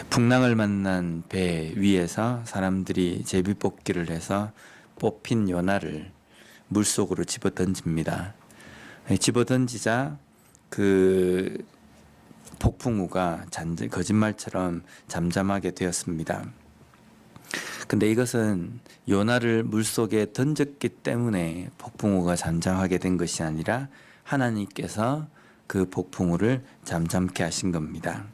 풍랑을 만난 배 위에서 사람들이 제비뽑기를 해서 뽑힌 요나를 물속으로 집어던집니다. 집어던지자 그 폭풍우가 거짓말처럼 잠잠하게 되었습니다. 근데 이것은 요나를 물속에 던졌기 때문에 폭풍우가 잠잠하게 된 것이 아니라 하나님께서 그 폭풍우를 잠잠케 하신 겁니다.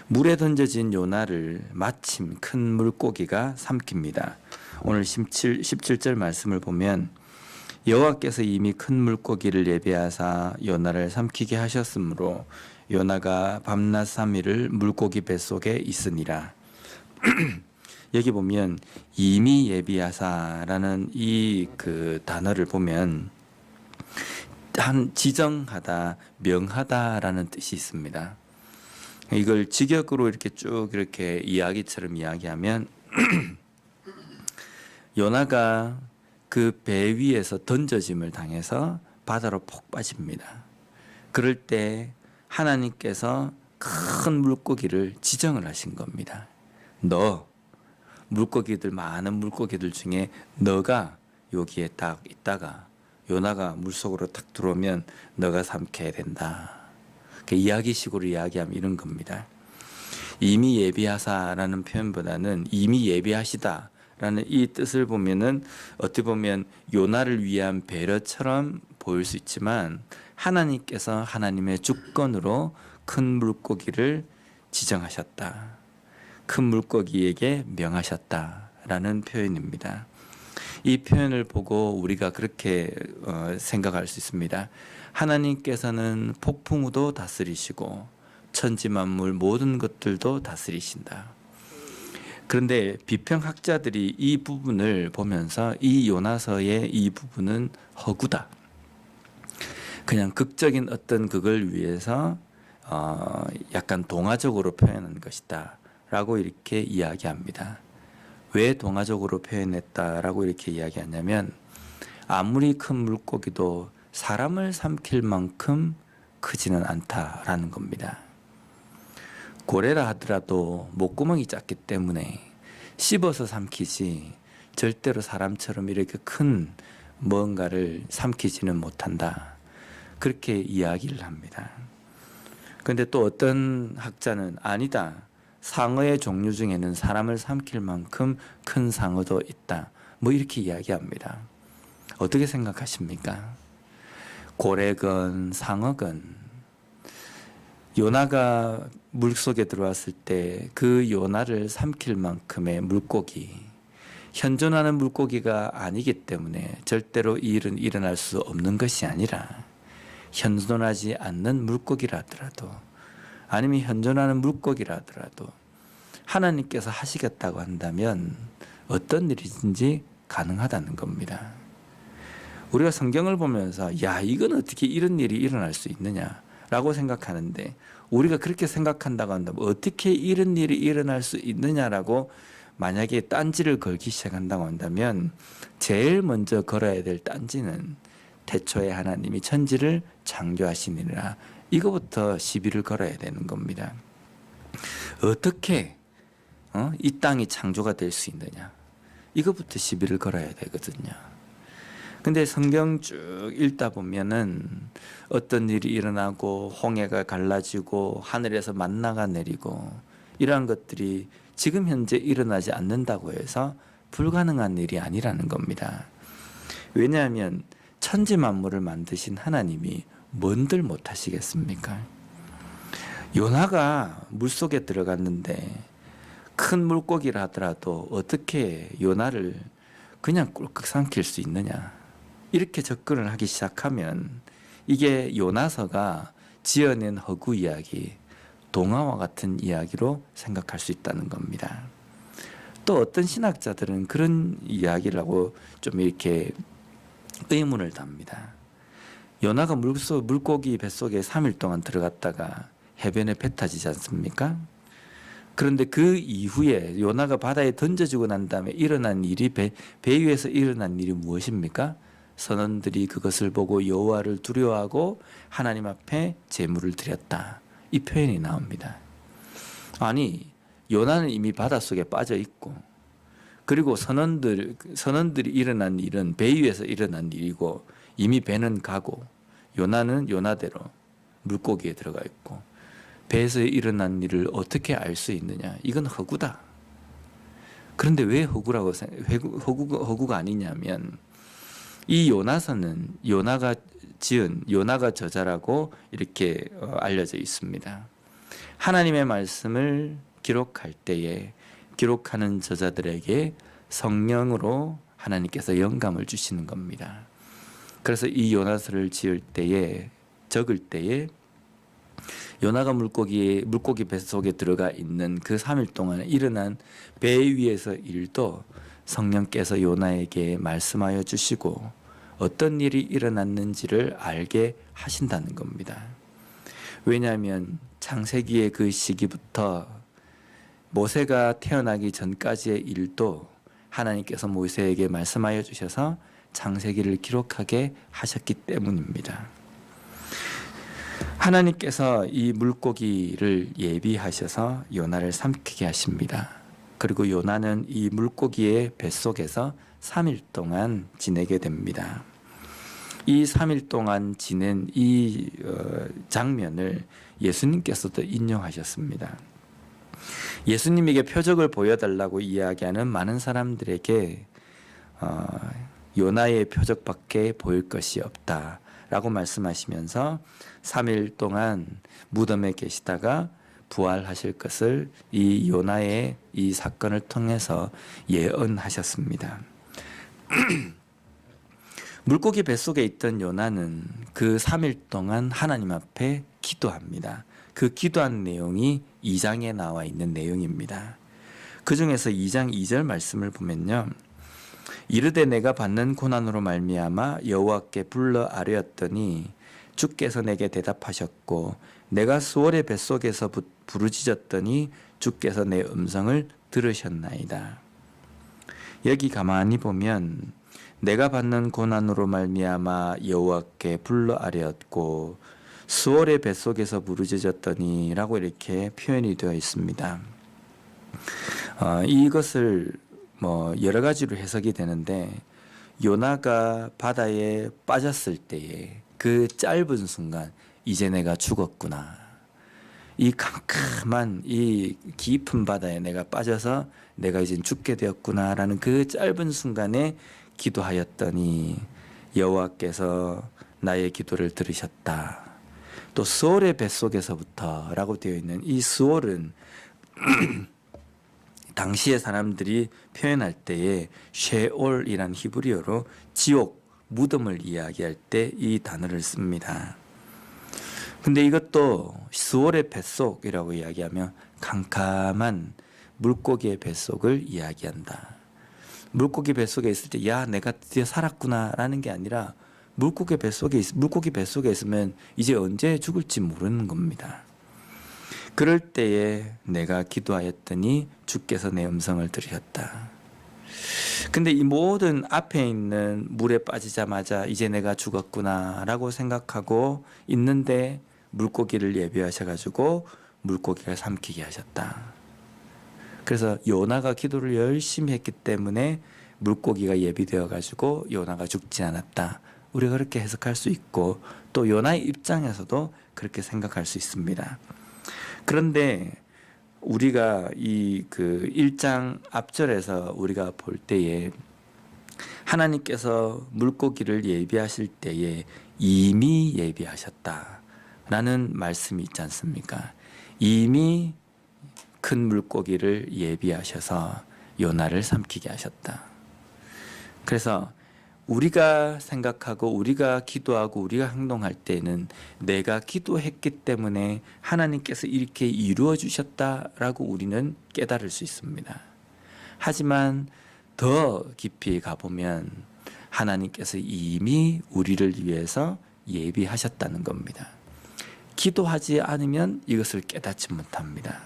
물에 던져진 요나를 마침 큰 물고기가 삼킵니다. 오늘 17절 말씀을 보면 여호와께서 이미 큰 물고기를 예비하사 요나를 삼키게 하셨으므로 요나가 밤낮 3일을 물고기 뱃속에 있으니라. 여기 보면 이미 예비하사라는 이 그 단어를 보면 한 지정하다, 명하다라는 뜻이 있습니다. 이걸 직역으로 이렇게 쭉 이렇게 이야기처럼 이야기하면 요나가 그 배 위에서 던져짐을 당해서 바다로 폭 빠집니다. 그럴 때 하나님께서 큰 물고기를 지정을 하신 겁니다. 너 물고기들 많은 물고기들 중에 너가 여기에 딱 있다가 요나가 물속으로 탁 들어오면 너가 삼켜야 된다. 이야기식으로 이야기하면 이런 겁니다. 이미 예비하사라는 표현보다는 이미 예비하시다라는 이 뜻을 보면은 어떻게 보면 요나를 위한 배려처럼 보일 수 있지만 하나님께서 하나님의 주권으로 큰 물고기를 지정하셨다. 큰 물고기에게 명하셨다라는 표현입니다. 이 표현을 보고 우리가 그렇게 생각할 수 있습니다. 하나님께서는 폭풍우도 다스리시고 천지만물 모든 것들도 다스리신다. 그런데 비평학자들이 이 부분을 보면서 이 요나서의 이 부분은 허구다. 그냥 극적인 어떤 그걸 위해서 약간 동화적으로 표현한 것이다 라고 이렇게 이야기합니다. 왜 동화적으로 표현했다라고 이렇게 이야기하냐면 아무리 큰 물고기도 사람을 삼킬 만큼 크지는 않다라는 겁니다. 고래라 하더라도 목구멍이 작기 때문에 씹어서 삼키지 절대로 사람처럼 이렇게 큰 뭔가를 삼키지는 못한다. 그렇게 이야기를 합니다. 그런데 또 어떤 학자는 아니다. 상어의 종류 중에는 사람을 삼킬 만큼 큰 상어도 있다. 뭐 이렇게 이야기합니다. 어떻게 생각하십니까? 고래건 상어건 요나가 물속에 들어왔을 때 그 요나를 삼킬 만큼의 물고기, 현존하는 물고기가 아니기 때문에 절대로 이 일은 일어날 수 없는 것이 아니라 현존하지 않는 물고기라 하더라도 아니면 현존하는 물고기라 하더라도 하나님께서 하시겠다고 한다면 어떤 일이든지 가능하다는 겁니다. 우리가 성경을 보면서 야 이건 어떻게 이런 일이 일어날 수 있느냐라고 생각하는데 우리가 그렇게 생각한다고 한다면 어떻게 이런 일이 일어날 수 있느냐라고 만약에 딴지를 걸기 시작한다고 한다면 제일 먼저 걸어야 될 딴지는 태초에 하나님이 천지를 창조하시니라 이거부터 시비를 걸어야 되는 겁니다. 어떻게 이 땅이 창조가 될 수 있느냐 이거부터 시비를 걸어야 되거든요. 근데 성경 쭉 읽다 보면은 어떤 일이 일어나고 홍해가 갈라지고 하늘에서 만나가 내리고 이러한 것들이 지금 현재 일어나지 않는다고 해서 불가능한 일이 아니라는 겁니다. 왜냐하면 천지 만물을 만드신 하나님이 뭔들 못하시겠습니까? 요나가 물속에 들어갔는데 큰 물고기라 하더라도 어떻게 요나를 그냥 꿀꺽 삼킬 수 있느냐 이렇게 접근을 하기 시작하면 이게 요나서가 지어낸 허구 이야기, 동화와 같은 이야기로 생각할 수 있다는 겁니다. 또 어떤 신학자들은 그런 이야기를 하고 좀 이렇게 의문을 답니다. 요나가 물고기 뱃속에 3일 동안 들어갔다가 해변에 배 타지지 않습니까? 그런데 그 이후에 요나가 바다에 던져지고 난 다음에 일어난 일이 배 위에서 일어난 일이 무엇입니까? 선원들이 그것을 보고 여호와를 두려워하고 하나님 앞에 제물을 드렸다. 이 표현이 나옵니다. 아니 요나는 이미 바닷속에 빠져 있고, 그리고 선원들이 일어난 일은 배 위에서 일어난 일이고 이미 배는 가고 요나는 요나대로 물고기에 들어가 있고, 배에서 일어난 일을 어떻게 알 수 있느냐? 이건 허구다. 그런데 왜 허구가 아니냐면, 이 요나서는 요나가 지은, 요나가 저자라고 이렇게 알려져 있습니다. 하나님의 말씀을 기록할 때에 기록하는 저자들에게 성령으로 하나님께서 영감을 주시는 겁니다. 그래서 이 요나서를 적을 때에 요나가 물고기 뱃속에 들어가 있는 그 3일 동안 일어난 배 위에서 일도 성령께서 요나에게 말씀하여 주시고 어떤 일이 일어났는지를 알게 하신다는 겁니다. 왜냐하면 창세기의 그 시기부터 모세가 태어나기 전까지의 일도 하나님께서 모세에게 말씀하여 주셔서 창세기를 기록하게 하셨기 때문입니다. 하나님께서 이 물고기를 예비하셔서 요나를 삼키게 하십니다. 그리고 요나는 이 물고기의 뱃속에서 3일 동안 지내게 됩니다. 이 3일 동안 지낸 이 장면을 예수님께서도 인용하셨습니다. 예수님에게 표적을 보여달라고 이야기하는 많은 사람들에게 요나의 표적밖에 보일 것이 없다 라고 말씀하시면서 3일 동안 무덤에 계시다가 부활하실 것을 이 요나의 이 사건을 통해서 예언하셨습니다. 물고기 뱃속에 있던 요나는 그 3일 동안 하나님 앞에 기도합니다. 그 기도한 내용이 2장에 나와 있는 내용입니다. 그 중에서 2장 2절 말씀을 보면요, 이르되 내가 받는 고난으로 말미암아 여호와께 불러 아뢰었더니 주께서 내게 대답하셨고 내가 수월의 뱃속에서 부르짖었더니 주께서 내 음성을 들으셨나이다. 여기 가만히 보면 내가 받는 고난으로 말미암아 여호와께 불러 아뢰었고 수월의 뱃속에서 부르짖었더니 라고 이렇게 표현이 되어 있습니다. 이것을 여러 가지로 해석이 되는데, 요나가 바다에 빠졌을 때에 그 짧은 순간 이제 내가 죽었구나, 이 캄캄한 이 깊은 바다에 내가 빠져서 내가 이제 죽게 되었구나 라는 그 짧은 순간에 기도하였더니 여호와께서 나의 기도를 들으셨다. 또 스올의 뱃속에서부터 라고 되어 있는 이 스올은 당시의 사람들이 표현할 때에 쉐올이란 히브리어로 지옥, 무덤을 이야기할 때 이 단어를 씁니다. 근데 이것도 스올의 뱃속이라고 이야기하면 캄캄한 물고기의 뱃속을 이야기한다. 물고기 뱃속에 있을 때 야 내가 드디어 살았구나 라는 게 아니라 물고기 뱃속에 있으면 이제 언제 죽을지 모르는 겁니다. 그럴 때에 내가 기도하였더니 주께서 내 음성을 들으셨다. 근데 이 모든 앞에 있는 물에 빠지자마자 이제 내가 죽었구나 라고 생각하고 있는데 물고기를 예비하셔가지고 물고기가 삼키게 하셨다. 그래서 요나가 기도를 열심히 했기 때문에 물고기가 예비되어가지고 요나가 죽지 않았다. 우리가 그렇게 해석할 수 있고 또 요나의 입장에서도 그렇게 생각할 수 있습니다. 그런데 우리가 이 1장 앞절에서 우리가 볼 때에 하나님께서 물고기를 예비하실 때에 이미 예비하셨다라는 말씀이 있지 않습니까? 이미 큰 물고기를 예비하셔서 요나를 삼키게 하셨다. 그래서 우리가 생각하고 우리가 기도하고 우리가 행동할 때는 내가 기도했기 때문에 하나님께서 이렇게 이루어 주셨다라고 우리는 깨달을 수 있습니다. 하지만 더 깊이 가보면 하나님께서 이미 우리를 위해서 예비하셨다는 겁니다. 기도하지 않으면 이것을 깨닫지 못합니다.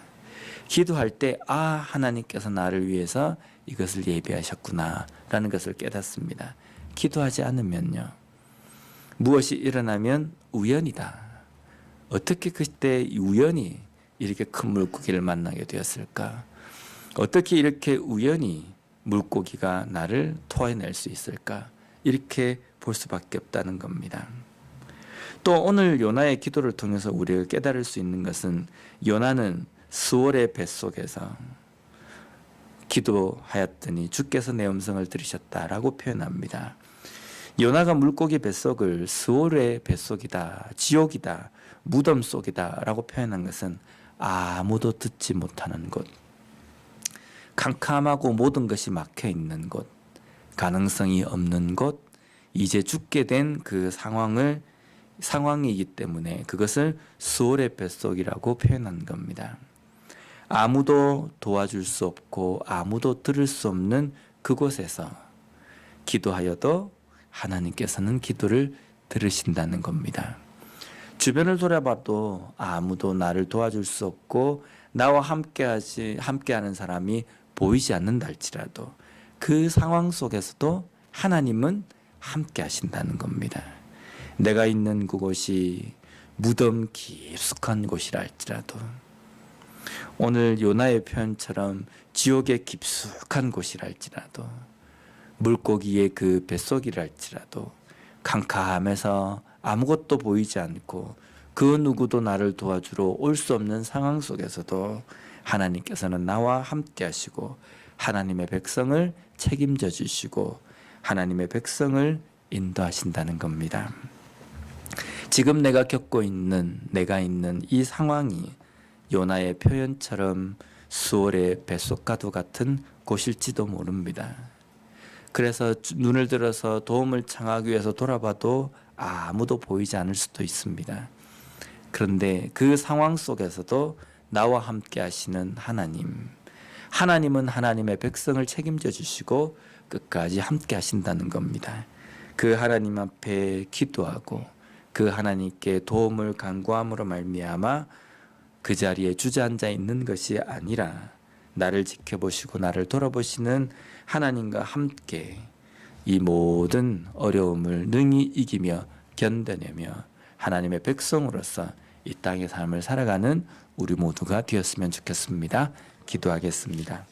기도할 때 하나님께서 나를 위해서 이것을 예비하셨구나 라는 것을 깨닫습니다. 기도하지 않으면요, 무엇이 일어나면 우연이다. 어떻게 그때 우연히 이렇게 큰 물고기를 만나게 되었을까? 어떻게 이렇게 우연히 물고기가 나를 토해낼 수 있을까? 이렇게 볼 수밖에 없다는 겁니다. 또 오늘 요나의 기도를 통해서 우리가 깨달을 수 있는 것은 요나는 스월의 뱃속에서 기도하였더니 주께서 내 음성을 들으셨다라고 표현합니다. 요나가 물고기 뱃속을 스월의 뱃속이다, 지옥이다, 무덤 속이다 라고 표현한 것은 아무도 듣지 못하는 곳, 캄캄하고 모든 것이 막혀 있는 곳, 가능성이 없는 곳, 이제 죽게 된 그 상황이기 때문에 그것을 스월의 뱃속이라고 표현한 겁니다. 아무도 도와줄 수 없고 아무도 들을 수 없는 그곳에서 기도하여도 하나님께서는 기도를 들으신다는 겁니다. 주변을 돌아봐도 아무도 나를 도와줄 수 없고 나와 함께하는 사람이 보이지 않는다 할지라도 그 상황 속에서도 하나님은 함께 하신다는 겁니다. 내가 있는 그곳이 무덤 깊숙한 곳이라 할지라도, 오늘 요나의 표현처럼 지옥의 깊숙한 곳이라 할지라도, 물고기의 그 뱃속이라 할지라도, 캄캄해서 아무것도 보이지 않고 그 누구도 나를 도와주러 올 수 없는 상황 속에서도 하나님께서는 나와 함께 하시고 하나님의 백성을 책임져 주시고 하나님의 백성을 인도하신다는 겁니다. 지금 내가 겪고 있는, 내가 있는 이 상황이 요나의 표현처럼 수월의 뱃속과도 같은 곳일지도 모릅니다. 그래서 눈을 들어서 도움을 청하기 위해서 돌아봐도 아무도 보이지 않을 수도 있습니다. 그런데 그 상황 속에서도 나와 함께 하시는 하나님은 하나님의 백성을 책임져 주시고 끝까지 함께 하신다는 겁니다. 그 하나님 앞에 기도하고 그 하나님께 도움을 간구함으로 말미암아 그 자리에 주저앉아 있는 것이 아니라 나를 지켜보시고 나를 돌아보시는 하나님과 함께 이 모든 어려움을 능히 이기며 견뎌내며 하나님의 백성으로서 이 땅의 삶을 살아가는 우리 모두가 되었으면 좋겠습니다. 기도하겠습니다.